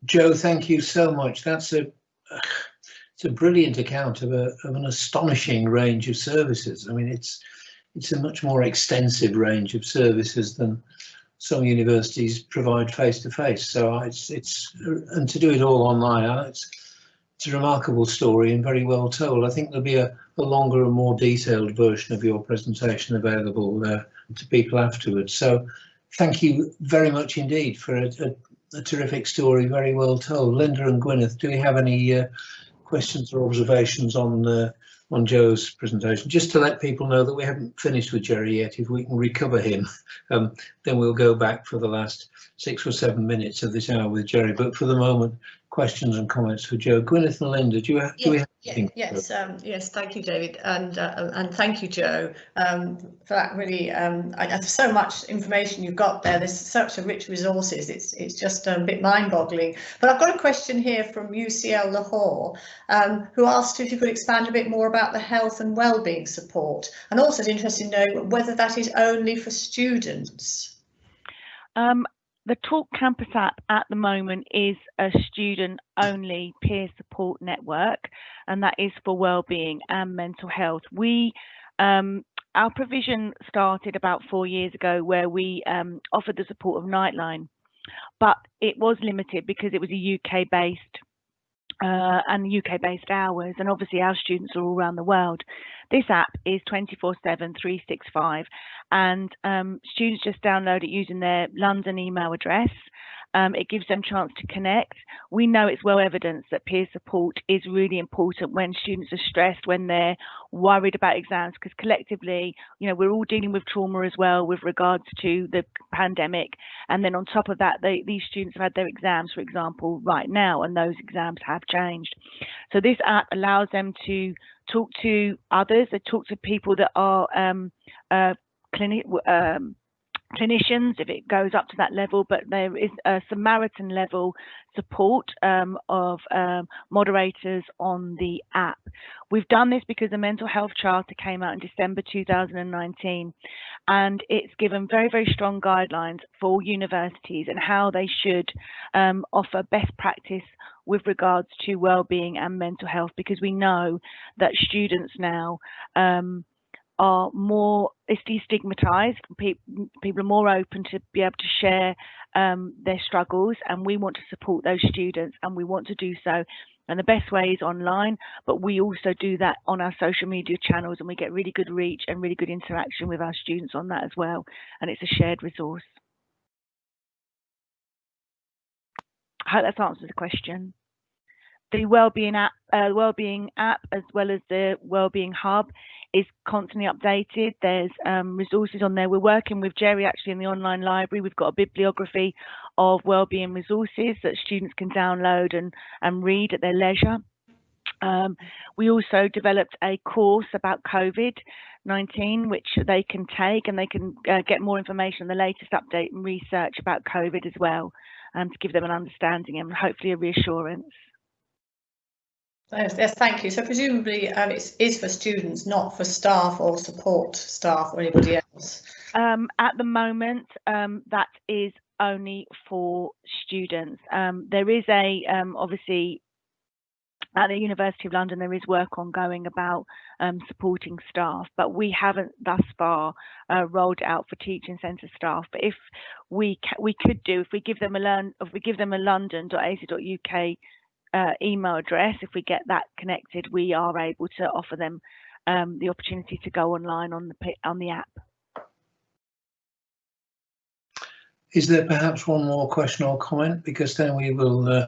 Jo, thank you so much. It's a brilliant account of an astonishing range of services. I mean, it's a much more extensive range of services than some universities provide face to face. So and to do it all online, it's a remarkable story and very well told. I think there'll be a longer and more detailed version of your presentation available to people afterwards. So thank you very much indeed for a terrific story, very well told. Linda and Gwyneth, do we have any questions or observations on Jo's presentation? Just to let people know that we haven't finished with Jerry yet. If we can recover him, then we'll go back for the last 6 or 7 minutes of this hour with Jerry. But for the moment, questions and comments for Jo. Gwyneth and Linda, do we have anything? Yes, thank you, David, and thank you, Jo, for that. Really, so much information you've got there. There's such a rich resources. It's just a bit mind-boggling. But I've got a question here from UCL Lahore, who asked if you could expand a bit more about the health and wellbeing support, and also is interested to know whether that is only for students. The Talk Campus app at the moment is a student-only peer support network, and that is for wellbeing and mental health. Our provision started about 4 years ago, where we offered the support of Nightline, but it was limited because it was a UK-based and UK-based hours, and obviously our students are all around the world. This app is 24/7, 365, and students just download it using their London email address. It gives them a chance to connect. We know it's well evidenced that peer support is really important when students are stressed, when they're worried about exams, because collectively, you know, we're all dealing with trauma as well with regards to the pandemic. And then on top of that, these students have had their exams, for example, right now, and those exams have changed. So this app allows them to talk to others, they talk to people that are clinicians, if it goes up to that level, but there is a Samaritan level support of moderators on the app. We've done this because the Mental Health Charter came out in December 2019, and it's given very, very strong guidelines for universities and how they should offer best practice with regards to wellbeing and mental health, because we know that students now are more destigmatized. People are more open to be able to share their struggles, and we want to support those students, and we want to do so. And the best way is online, but we also do that on our social media channels, and we get really good reach and really good interaction with our students on that as well. And it's a shared resource. I hope that's answered the question. The Wellbeing app, as well as the Wellbeing Hub, is constantly updated. There's resources on there. We're working with Jerry actually in the online library. We've got a bibliography of wellbeing resources that students can download and read at their leisure. We also developed a course about COVID-19, which they can take, and they can get more information on the latest update and research about COVID as well, to give them an understanding and hopefully a reassurance. Yes, thank you. So presumably it is for students, not for staff or support staff or anybody else. At the moment, that is only for students. There is obviously at the University of London, there is work ongoing about supporting staff, but we haven't thus far rolled it out for teaching centre staff. But if we could do, if we give them a london.ac.uk email address, if we get that connected, we are able to offer them the opportunity to go online on the app. Is there perhaps one more question or comment? Because then we will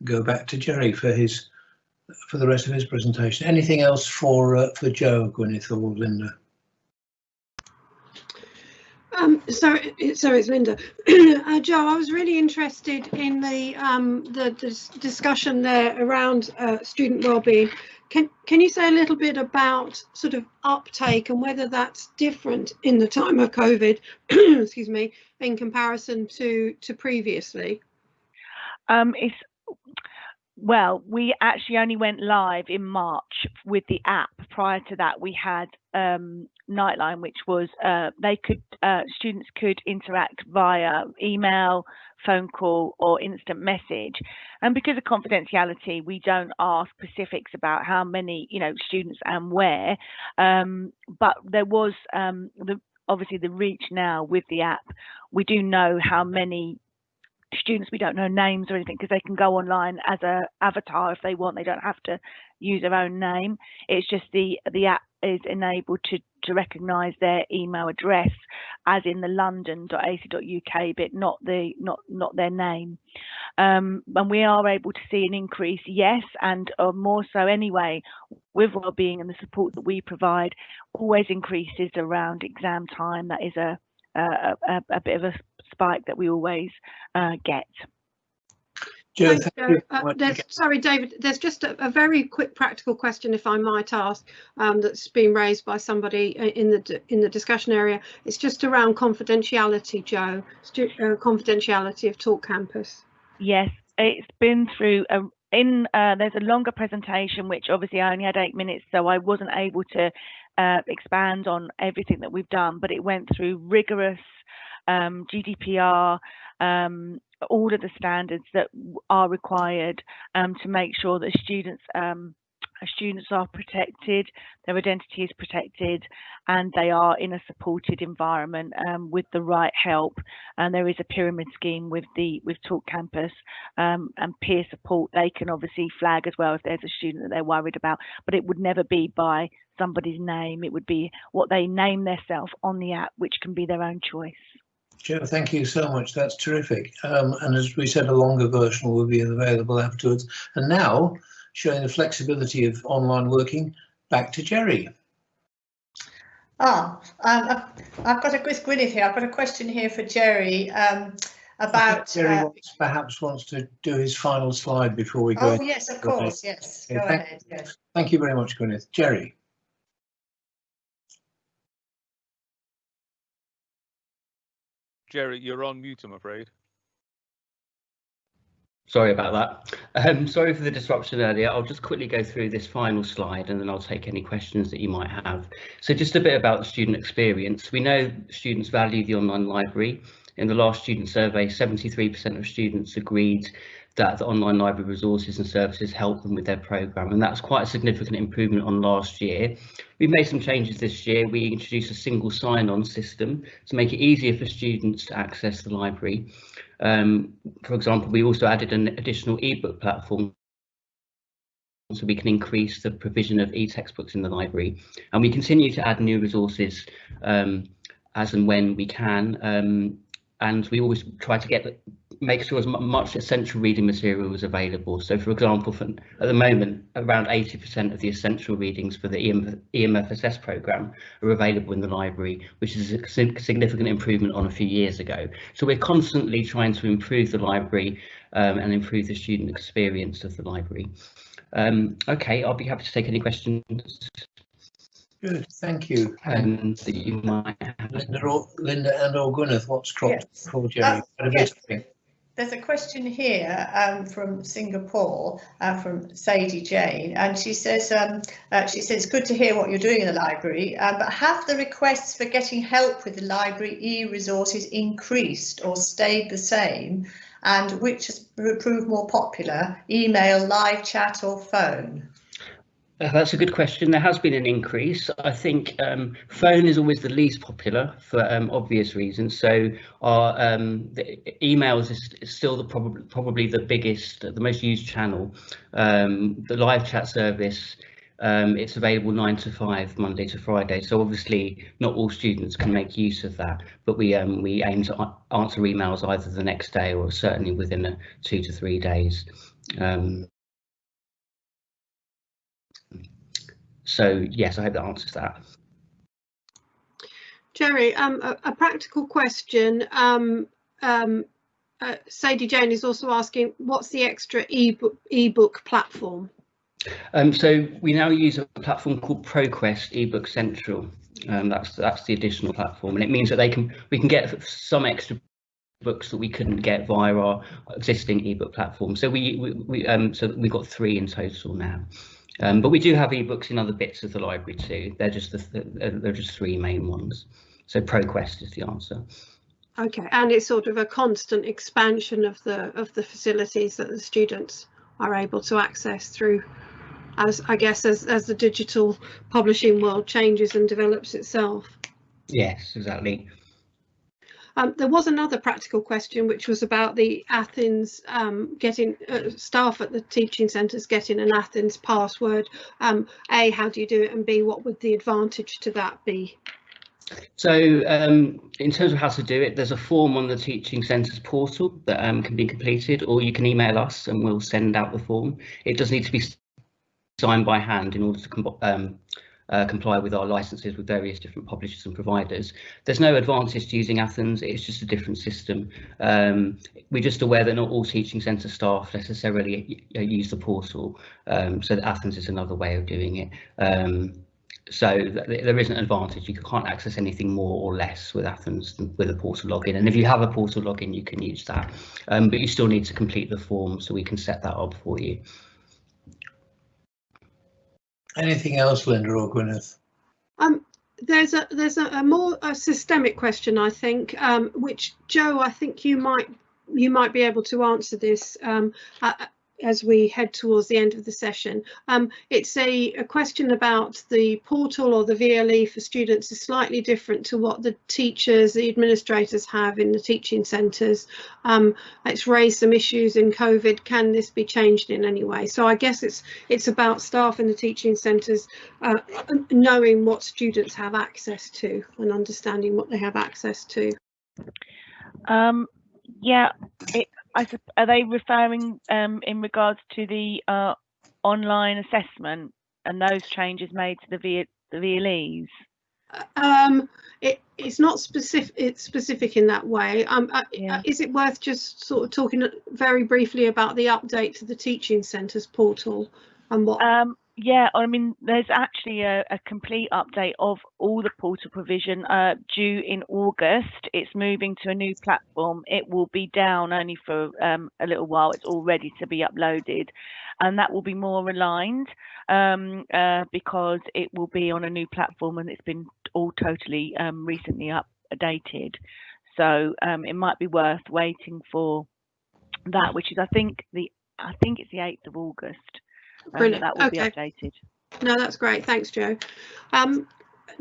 go back to Jerry for the rest of his presentation. Anything else for Joe, Gwyneth, or Linda? So it's Linda. Joe, I was really interested in the discussion there around student wellbeing. Can you say a little bit about sort of uptake and whether that's different in the time of COVID, excuse me, in comparison to previously? Well, we actually only went live in March with the app. Prior to that, we had Nightline, which was students could interact via email, phone call, or instant message. And because of confidentiality, we don't ask specifics about how many students and where. But there was obviously the reach now with the app. We do know how many students. We don't know names or anything because they can go online as a avatar if they want. They don't have to use their own name. It's just the app is enabled to recognise their email address as in the london.ac.uk bit, not their name. And we are able to see an increase, yes, and more so anyway with wellbeing and the support that we provide always increases around exam time. That is a bit of a spike that we always get. Joe, sorry, David, there's just a very quick practical question, if I might ask, that's been raised by somebody in the discussion area. It's just around confidentiality, Joe, confidentiality of Talk Campus. Yes, it's been through there's a longer presentation, which obviously I only had 8 minutes, so I wasn't able to expand on everything that we've done, but it went through rigorous GDPR, all of the standards that are required to make sure that students are protected, their identity is protected, and they are in a supported environment with the right help. And there is a pyramid scheme with Talk Campus and peer support. They can obviously flag as well if there's a student that they're worried about, but it would never be by somebody's name. It would be what they name themselves on the app, which can be their own choice. Joe, thank you so much. That's terrific. And as we said, a longer version will be available afterwards. And now, showing the flexibility of online working, back to Jerry. I've got Gwyneth here. I've got a question here for Jerry about. Jerry perhaps wants to do his final slide before we go. Oh yes, of course. Yes, go ahead. Yes. Thank you very much, Gwyneth. Jerry. Jerry, you're on mute, I'm afraid. Sorry about that. Sorry for the disruption earlier. I'll just quickly go through this final slide and then I'll take any questions that you might have. So just a bit about the student experience. We know students value the online library. In the last student survey, 73% of students agreed that the online library resources and services help them with their programme, and that's quite a significant improvement on last year. We've made some changes this year. We introduced a single sign-on system to make it easier for students to access the library. For example, we also added an additional ebook platform so we can increase the provision of e-textbooks in the library, and we continue to add new resources as and when we can, and we always try to make sure as much essential reading material is available. So for example, at the moment, around 80% of the essential readings for the EMFSS programme are available in the library, which is a significant improvement on a few years ago. So we're constantly trying to improve the library and improve the student experience of the library. Okay, I'll be happy to take any questions. Good, thank you. And that you might have. Linda and or Gwyneth, what's cropped for Jerry? Yes. There's a question here from Singapore, from Sadie Jane, and she says it's good to hear what you're doing in the library, but have the requests for getting help with the library e-resources increased or stayed the same, and which has proved more popular, email, live chat or phone? That's a good question. There has been an increase. I think phone is always the least popular for obvious reasons. So our the emails is still probably the biggest, the most used channel. The live chat service, it's available 9 to 5 Monday to Friday. So obviously not all students can make use of that, but we aim to answer emails either the next day or certainly within 2 to 3 days. So yes, I hope that answers that. Jerry, a practical question. Sadie Jane is also asking, what's the extra ebook platform? So we now use a platform called ProQuest eBook Central. That's the additional platform, and it means that we can get some extra books that we couldn't get via our existing ebook platform. So so we've got 3 in total now. But we do have ebooks in other bits of the library too. They're just they're just 3 main ones. So ProQuest is the answer. Okay, and it's sort of a constant expansion of the facilities that the students are able to access through, as the digital publishing world changes and develops itself. Yes, exactly. There was another practical question, which was about the Athens getting staff at the teaching centres getting an Athens password. A, how do you do it, and B, what would the advantage to that be? So in terms of how to do it, there's a form on the teaching centres portal that can be completed, or you can email us and we'll send out the form. It does need to be signed by hand in order to comply with our licenses with various different publishers and providers. There's no advantage to using Athens, it's just a different system. We're just aware that not all teaching centre staff necessarily use the portal, so that Athens is another way of doing it. So there is an advantage. You can't access anything more or less with Athens than with a portal login, and if you have a portal login you can use that, but you still need to complete the form so we can set that up for you. Anything else, Linda or Gwyneth? There's a more systemic question, I think, which Joe, I think you might be able to answer this as we head towards the end of the session. It's a question about the portal or the VLE for students is slightly different to what the teachers, the administrators have in the teaching centres. It's raised some issues in COVID. Can this be changed in any way? So I guess it's about staff in the teaching centres knowing what students have access to and understanding what they have access to. Yeah, are they referring in regards to the online assessment and those changes made to the VLEs? It's not specific. It's specific in that way. Yeah. Is it worth just sort of talking very briefly about the update to the teaching centres portal and what? Yeah, I mean, there's actually a complete update of all the portal provision due in August. It's moving to a new platform. It will be down only for a little while. It's all ready to be uploaded, and that will be more aligned because it will be on a new platform and it's been all totally recently updated. So it might be worth waiting for that, which is I think it's the 8th of August. Brilliant. That will Okay. be updated. No, that's great. Thanks, Joe.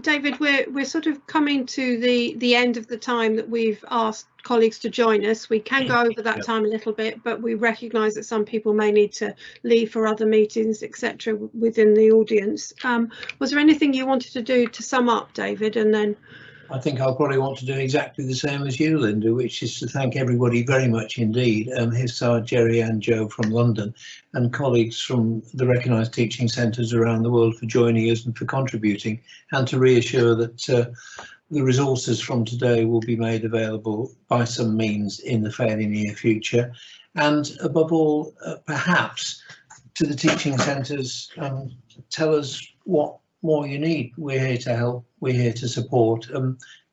David, we're sort of coming to the end of the time that we've asked colleagues to join us. We can go over that time a little bit, but we recognise that some people may need to leave for other meetings, etc. within the audience. Was there anything you wanted to do to sum up, David, and then? I think I'll probably want to do exactly the same as you, Linda, which is to thank everybody very much indeed. Here's Jerry and Joe from London and colleagues from the recognised teaching centres around the world for joining us and for contributing, and to reassure that the resources from today will be made available by some means in the fairly near future. And above all, perhaps to the teaching centres, tell us what more you need. We're here to help, we're here to support.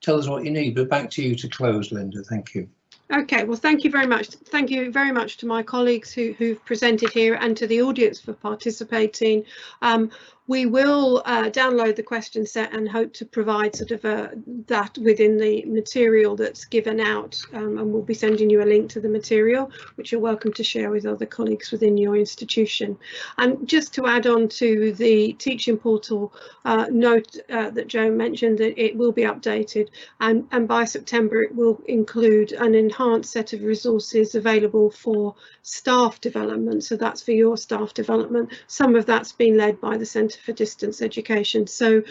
Tell us what you need, but back to you to close, Linda. Thank you. Okay, well, thank you very much. Thank you very much to my colleagues who've presented here and to the audience for participating. We will download the question set and hope to provide sort of that within the material that's given out, and we'll be sending you a link to the material, which you're welcome to share with other colleagues within your institution. And just to add on to the teaching portal note that Joe mentioned, that it will be updated, and by September it will include an enhanced set of resources available for staff development. So that's for your staff development. Some of that's been led by the Centre for Distance Education. So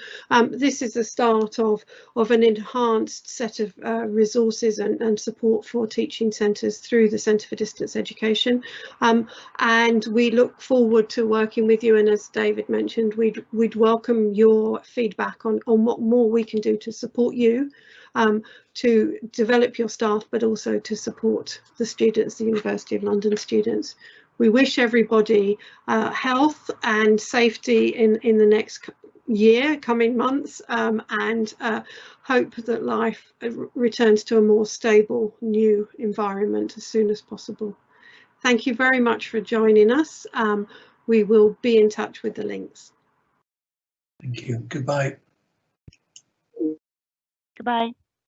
this is the start of an enhanced set of resources and support for teaching centres through the Centre for Distance Education. And we look forward to working with you. And as David mentioned, we'd welcome your feedback on what more we can do to support you, to develop your staff, but also to support the students, the University of London students. We wish everybody health and safety in the next year, coming months, and hope that life returns to a more stable new environment as soon as possible. Thank you very much for joining us. We will be in touch with the links. Thank you. Goodbye. Goodbye.